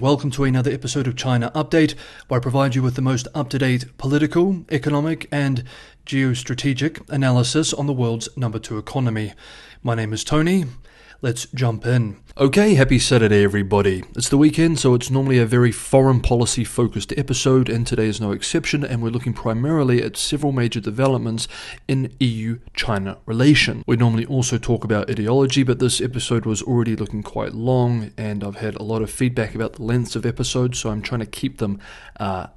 Welcome to another episode of China Update, where I provide you with the most up-to-date political, economic, and geostrategic analysis on the world's number 2 economy. My name is Tony. Let's jump in. Okay, happy Saturday everybody. It's the weekend, so it's normally a very foreign policy focused episode, and today is no exception, and we're looking primarily at several major developments in EU-China relation. We normally also talk about ideology, but this episode was already looking quite long, and I've had a lot of feedback about the lengths of episodes, so I'm trying to keep them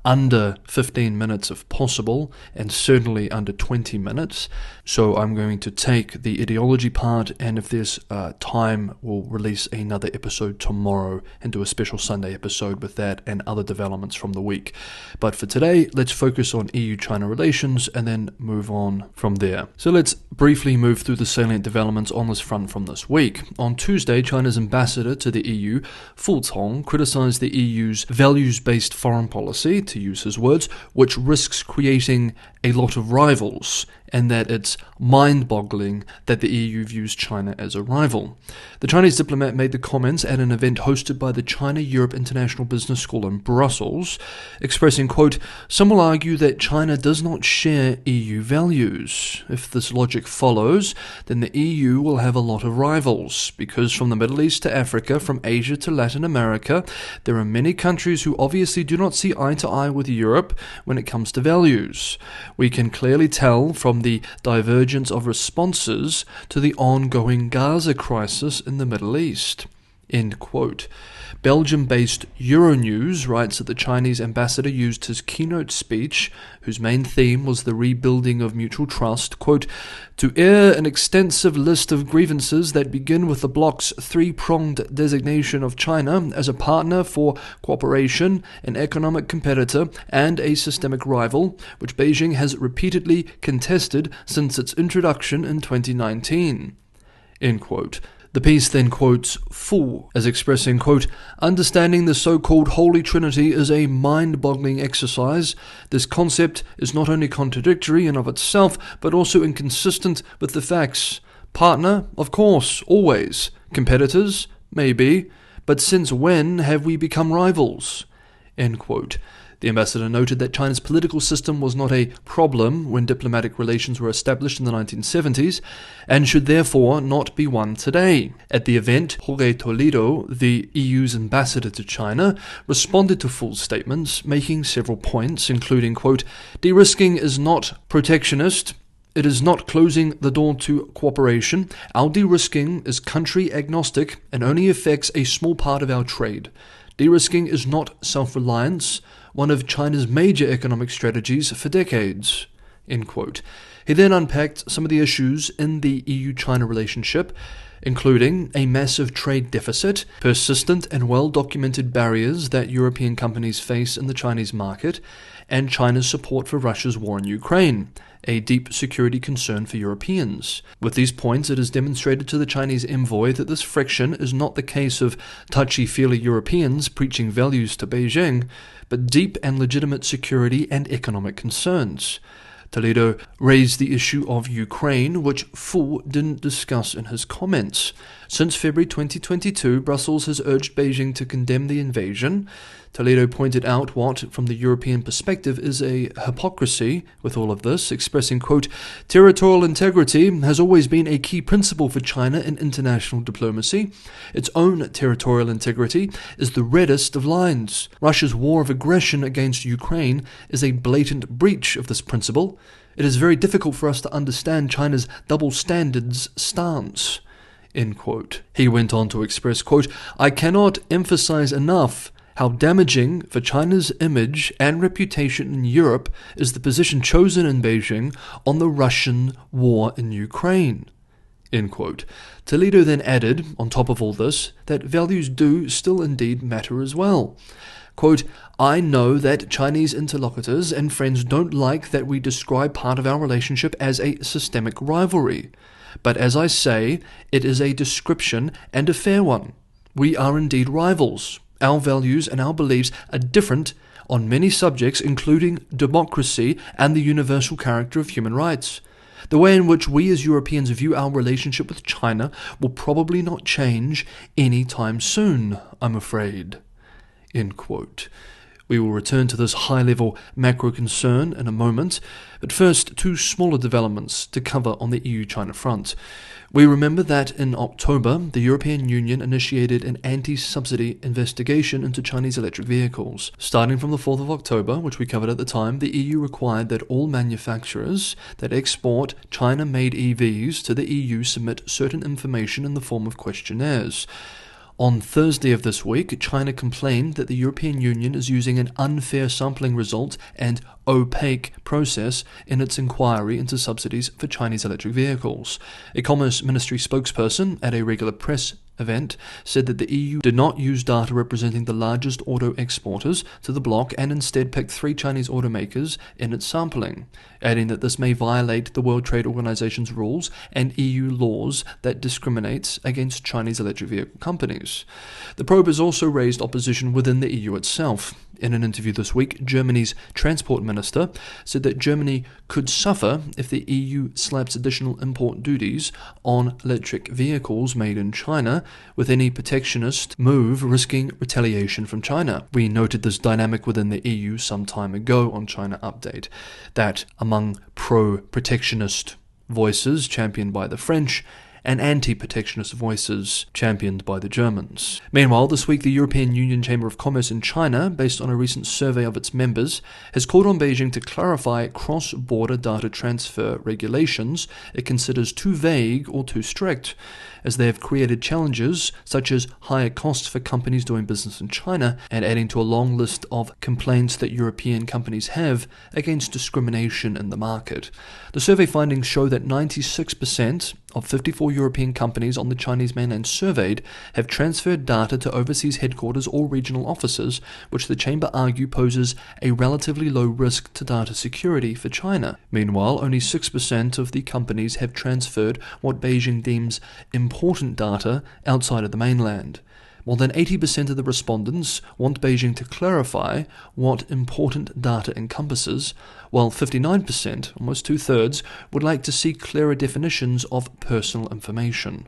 under 15 minutes if possible, and certainly under 20 minutes. So I'm going to take the ideology part, and if there's time, we'll release another episode tomorrow and do a special Sunday episode with that and other developments from the week. But for today, let's focus on EU-China relations and then move on from there. So let's briefly move through the salient developments on this front from this week. On Tuesday, China's ambassador to the EU, Fu Cong, criticized the EU's values-based foreign policy, to use his words, which risks creating a lot of rivals, and that it's mind-boggling that the EU views China as a rival. The Chinese diplomat made the comments at an event hosted by the China-Europe International Business School in Brussels, expressing, quote, "Some will argue that China does not share EU values. If this logic follows, then the EU will have a lot of rivals, because from the Middle East to Africa, from Asia to Latin America, there are many countries who obviously do not see eye to eye with Europe when it comes to values. We can clearly tell from the divergence of responses to the ongoing Gaza crisis in the Middle East." End quote. Belgium-based Euronews writes that the Chinese ambassador used his keynote speech, whose main theme was the rebuilding of mutual trust, quote, "to air an extensive list of grievances that begin with the bloc's three-pronged designation of China as a partner for cooperation, an economic competitor, and a systemic rival, which Beijing has repeatedly contested since its introduction in 2019. End quote. The piece then quotes Fu as expressing, quote, "Understanding the so-called Holy Trinity is a mind-boggling exercise. This concept is not only contradictory in of itself, but also inconsistent with the facts. Partner, of course, always. Competitors, maybe. But since when have we become rivals?" End quote. The ambassador noted that China's political system was not a problem when diplomatic relations were established in the 1970s, and should therefore not be one today. At the event, Jorge Toledo, the EU's ambassador to China, responded to Fu's statements, making several points, including, quote, "De-risking is not protectionist. It is not closing the door to cooperation. Our de-risking is country agnostic and only affects a small part of our trade. De-risking is not self-reliance, one of China's major economic strategies for decades." End quote. He then unpacked some of the issues in the EU-China relationship, including a massive trade deficit, persistent and well-documented barriers that European companies face in the Chinese market, and China's support for Russia's war in Ukraine, a deep security concern for Europeans. With these points, it is demonstrated to the Chinese envoy that this friction is not the case of touchy-feely Europeans preaching values to Beijing, but deep and legitimate security and economic concerns. Toledo raised the issue of Ukraine, which Fu didn't discuss in his comments. Since February 2022, Brussels has urged Beijing to condemn the invasion. Toledo pointed out what, from the European perspective, is a hypocrisy with all of this, expressing, quote, "Territorial integrity has always been a key principle for China in international diplomacy. Its own territorial integrity is the reddest of lines. Russia's war of aggression against Ukraine is a blatant breach of this principle. It is very difficult for us to understand China's double standards stance." End quote. He went on to express, quote, "I cannot emphasize enough how damaging for China's image and reputation in Europe is the position chosen in Beijing on the Russian war in Ukraine." End quote. Toledo then added, on top of all this, that values do still indeed matter as well. Quote, "I know that Chinese interlocutors and friends don't like that we describe part of our relationship as a systemic rivalry. But as I say, it is a description and a fair one. We are indeed rivals. Our values and our beliefs are different on many subjects, including democracy and the universal character of human rights. The way in which we as Europeans view our relationship with China will probably not change any time soon, I'm afraid." End quote. We will return to this high-level macro concern in a moment, but first, two smaller developments to cover on the EU-China front. We remember that in October, the European Union initiated an anti-subsidy investigation into Chinese electric vehicles. Starting from the 4th of October, which we covered at the time, the EU required that all manufacturers that export China-made EVs to the EU submit certain information in the form of questionnaires. On Thursday of this week, China complained that the European Union is using an unfair sampling result and opaque process in its inquiry into subsidies for Chinese electric vehicles. A Commerce Ministry spokesperson at a regular press event said that the EU did not use data representing the largest auto exporters to the bloc and instead picked 3 Chinese automakers in its sampling, adding that this may violate the World Trade Organization's rules and EU laws that discriminates against Chinese electric vehicle companies. The probe has also raised opposition within the EU itself. In an interview this week, Germany's transport minister said that Germany could suffer if the EU slaps additional import duties on electric vehicles made in China, with any protectionist move risking retaliation from China. We noted this dynamic within the EU some time ago on China Update, that among pro-protectionist voices championed by the French and anti-protectionist voices championed by the Germans. Meanwhile, this week the European Union Chamber of Commerce in China, based on a recent survey of its members, has called on Beijing to clarify cross-border data transfer regulations it considers too vague or too strict, as they have created challenges such as higher costs for companies doing business in China and adding to a long list of complaints that European companies have against discrimination in the market. The survey findings show that 96% of 54 European companies on the Chinese mainland surveyed have transferred data to overseas headquarters or regional offices, which the Chamber argue poses a relatively low risk to data security for China. Meanwhile, only 6% of the companies have transferred what Beijing deems important data outside of the mainland. More than 80% of the respondents want Beijing to clarify what important data encompasses, while 59%, almost 2/3, would like to see clearer definitions of personal information.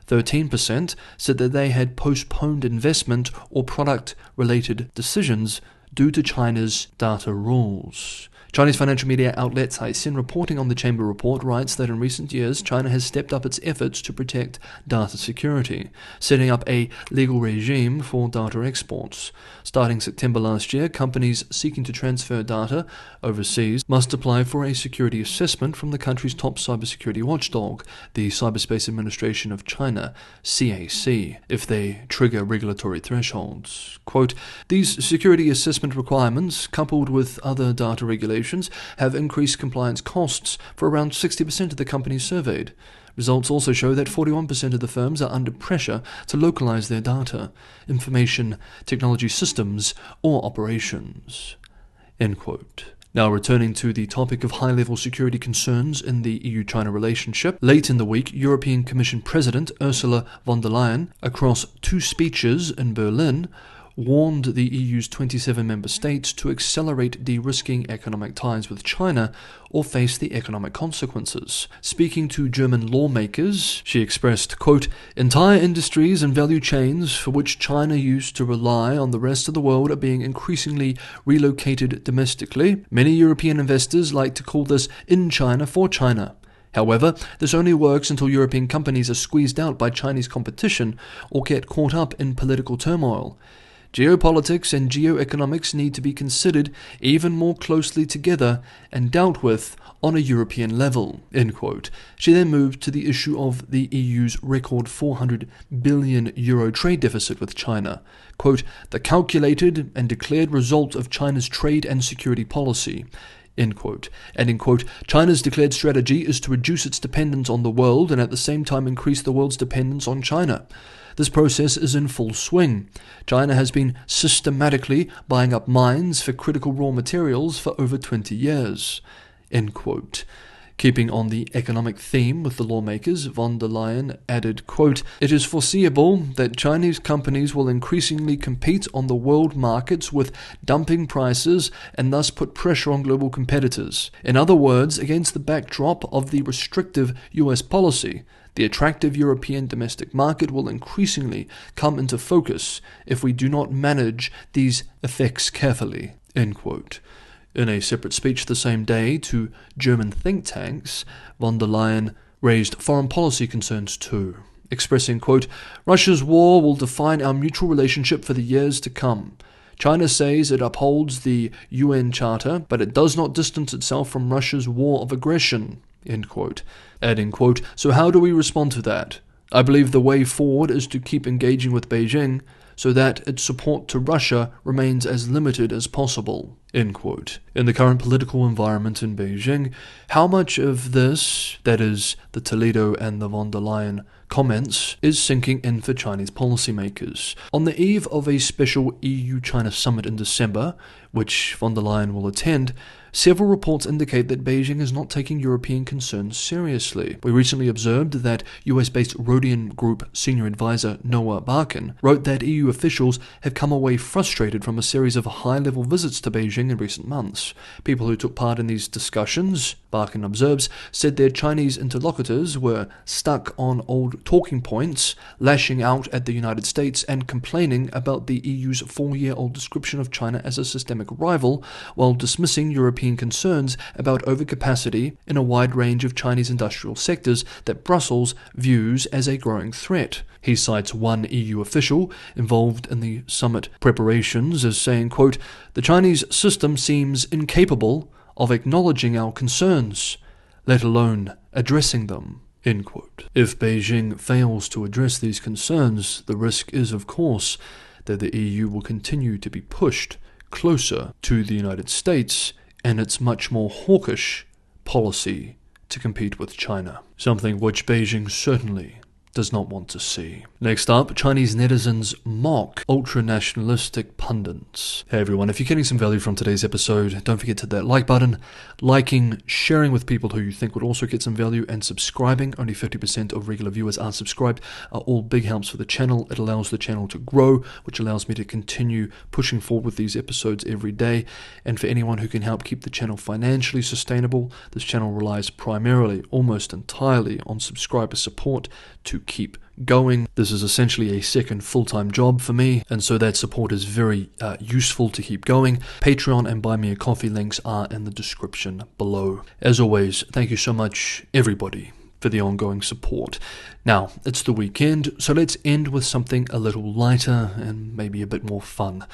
13% said that they had postponed investment or product-related decisions due to China's data rules. Chinese financial media outlet Caixin, reporting on the Chamber report, writes that in recent years, China has stepped up its efforts to protect data security, setting up a legal regime for data exports. Starting September last year, companies seeking to transfer data overseas must apply for a security assessment from the country's top cybersecurity watchdog, the Cyberspace Administration of China, CAC, if they trigger regulatory thresholds. Quote, "These security assessment requirements, coupled with other data regulations, have increased compliance costs for around 60% of the companies surveyed. Results also show that 41% of the firms are under pressure to localize their data, information technology systems, or operations." End quote. Now, returning to the topic of high-level security concerns in the EU-China relationship, late in the week, European Commission President Ursula von der Leyen, across 2 speeches in Berlin, warned the EU's 27 member states to accelerate de-risking economic ties with China or face the economic consequences. Speaking to German lawmakers, she expressed, quote, "Entire industries and value chains for which China used to rely on the rest of the world are being increasingly relocated domestically. Many European investors like to call this in China for China. However, this only works until European companies are squeezed out by Chinese competition or get caught up in political turmoil. Geopolitics and geoeconomics need to be considered even more closely together and dealt with on a European level." End quote. She then moved to the issue of the EU's record €400 billion trade deficit with China. Quote, "The calculated and declared result of China's trade and security policy." End quote. Adding, quote, "China's declared strategy is to reduce its dependence on the world and at the same time increase the world's dependence on China. This process is in full swing. China has been systematically buying up mines for critical raw materials for over 20 years. End quote. Keeping on the economic theme with the lawmakers, von der Leyen added, quote, "It is foreseeable that Chinese companies will increasingly compete on the world markets with dumping prices and thus put pressure on global competitors. In other words, against the backdrop of the restrictive US policy, the attractive European domestic market will increasingly come into focus if we do not manage these effects carefully." End quote. In a separate speech the same day to German think tanks, von der Leyen raised foreign policy concerns too, expressing, quote, "Russia's war will define our mutual relationship for the years to come. China says it upholds the UN Charter, but it does not distance itself from Russia's war of aggression," end quote. Adding, quote, "So how do we respond to that? I believe the way forward is to keep engaging with Beijing so that its support to Russia remains as limited as possible," end quote. In the current political environment in Beijing, how much of this, that is, the Toledo and the von der Leyen comments, is sinking in for Chinese policymakers? On the eve of a special EU-China summit in December, which von der Leyen will attend, several reports indicate that Beijing is not taking European concerns seriously. We recently observed that US-based Rhodian Group senior advisor Noah Barkin wrote that EU officials have come away frustrated from a series of high-level visits to Beijing in recent months. People who took part in these discussions, Barkin observes, said their Chinese interlocutors were stuck on old talking points, lashing out at the United States and complaining about the EU's 4-year-old description of China as a systemic rival, while dismissing European concerns about overcapacity in a wide range of Chinese industrial sectors that Brussels views as a growing threat. He cites one EU official involved in the summit preparations as saying, quote, "The Chinese system seems incapable of acknowledging our concerns, let alone addressing them," end quote. If Beijing fails to address these concerns, the risk is, of course, that the EU will continue to be pushed closer to the United States and its much more hawkish policy to compete with China, something which Beijing certainly does not want to see. Next up, Chinese netizens mock ultra-nationalistic pundits. Hey everyone, if you're getting some value from today's episode, don't forget to hit that like button, liking, sharing with people who you think would also get some value, and subscribing. Only 50% of regular viewers are subscribed, are all big helps for the channel. It allows the channel to grow, which allows me to continue pushing forward with these episodes every day. And for anyone who can help keep the channel financially sustainable, this channel relies primarily, almost entirely, on subscriber support to keep going. This is essentially a second full-time job for me, and so that support is very useful to keep going. Patreon and Buy Me a Coffee links are in the description below. As always, thank you so much, everybody, for the ongoing support. Now, it's the weekend, so let's end with something a little lighter and maybe a bit more fun.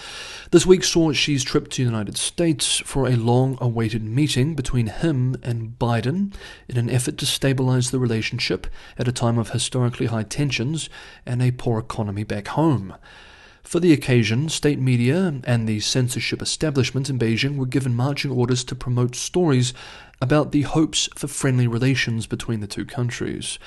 This week saw Xi's trip to the United States for a long-awaited meeting between him and Biden in an effort to stabilize the relationship at a time of historically high tensions and a poor economy back home. For the occasion, state media and the censorship establishment in Beijing were given marching orders to promote stories about the hopes for friendly relations between the two countries.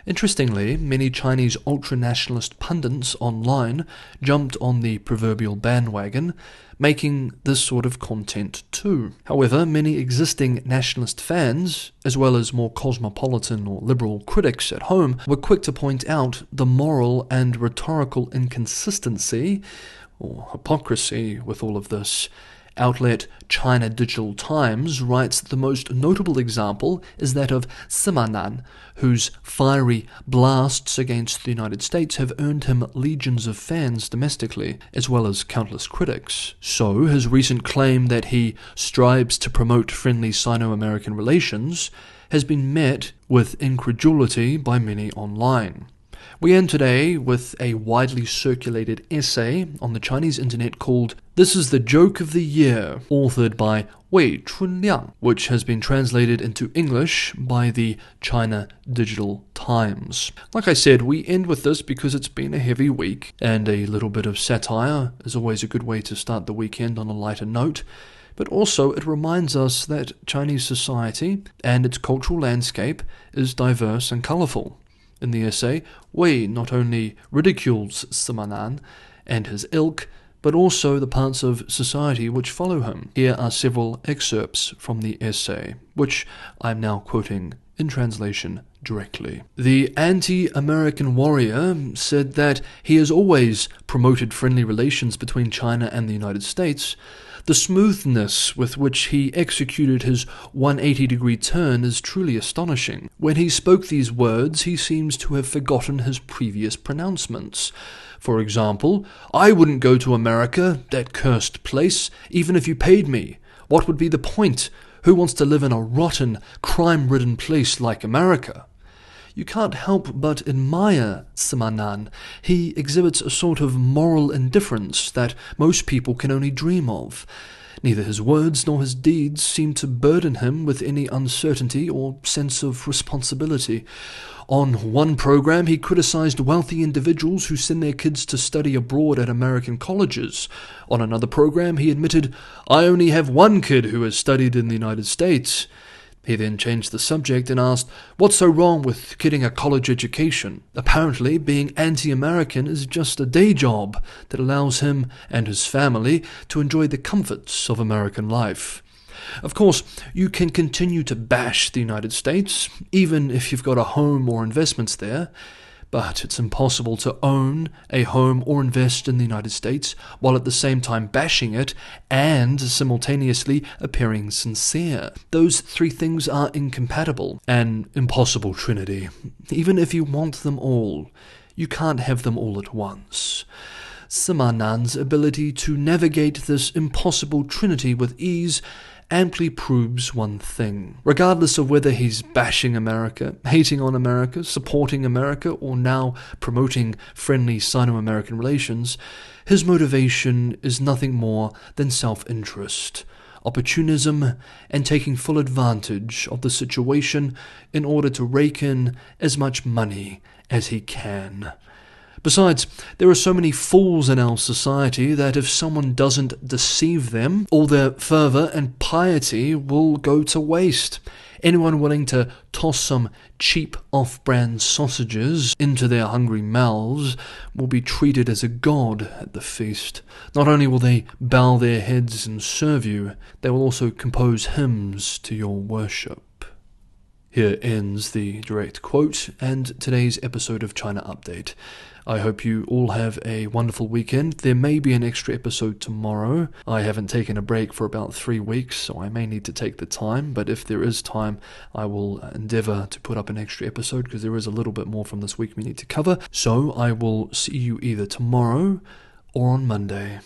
Interestingly, many Chinese ultra-nationalist pundits online jumped on the proverbial bandwagon, making this sort of content too. However, many existing nationalist fans, as well as more cosmopolitan or liberal critics at home, were quick to point out the moral and rhetorical inconsistency, or hypocrisy, with all of this. Outlet China Digital Times writes that the most notable example is that of Sima Nan, whose fiery blasts against the United States have earned him legions of fans domestically, as well as countless critics. So, his recent claim that he strives to promote friendly Sino-American relations has been met with incredulity by many online. We end today with a widely circulated essay on the Chinese internet called "This is the Joke of the Year," authored by Wei Chunliang, which has been translated into English by the China Digital Times. Like I said, we end with this because it's been a heavy week, and a little bit of satire is always a good way to start the weekend on a lighter note. But also it reminds us that Chinese society and its cultural landscape is diverse and colourful. In the essay, Wei not only ridicules Sima Nan and his ilk, but also the parts of society which follow him. Here are several excerpts from the essay, which I'm now quoting in translation directly. The anti-American warrior said that he has always promoted friendly relations between China and the United States. The smoothness with which he executed his 180-degree turn is truly astonishing. When he spoke these words, he seems to have forgotten his previous pronouncements. For example, "I wouldn't go to America, that cursed place, even if you paid me. What would be the point? Who wants to live in a rotten, crime-ridden place like America?" You can't help but admire Sima Nan. He exhibits a sort of moral indifference that most people can only dream of. Neither his words nor his deeds seem to burden him with any uncertainty or sense of responsibility. On one program, he criticized wealthy individuals who send their kids to study abroad at American colleges. On another program, he admitted, "I only have one kid who has studied in the United States." He then changed the subject and asked, "What's so wrong with getting a college education?" Apparently, being anti-American is just a day job that allows him and his family to enjoy the comforts of American life. Of course, you can continue to bash the United States, even if you've got a home or investments there. But it's impossible to own a home or invest in the United States while at the same time bashing it and simultaneously appearing sincere. Those three things are incompatible, an impossible trinity. Even if you want them all, you can't have them all at once. Sima Nan's ability to navigate this impossible trinity with ease amply proves one thing. Regardless of whether he's bashing America, hating on America, supporting America, or now promoting friendly Sino-American relations, his motivation is nothing more than self-interest, opportunism, and taking full advantage of the situation in order to rake in as much money as he can. Besides, there are so many fools in our society that if someone doesn't deceive them, all their fervour and piety will go to waste. Anyone willing to toss some cheap off-brand sausages into their hungry mouths will be treated as a god at the feast. Not only will they bow their heads and serve you, they will also compose hymns to your worship. Here ends the direct quote and today's episode of China Update. I hope you all have a wonderful weekend. There may be an extra episode tomorrow. I haven't taken a break for about 3 weeks, so I may need to take the time, but if there is time, I will endeavour to put up an extra episode because there is a little bit more from this week we need to cover. So I will see you either tomorrow or on Monday.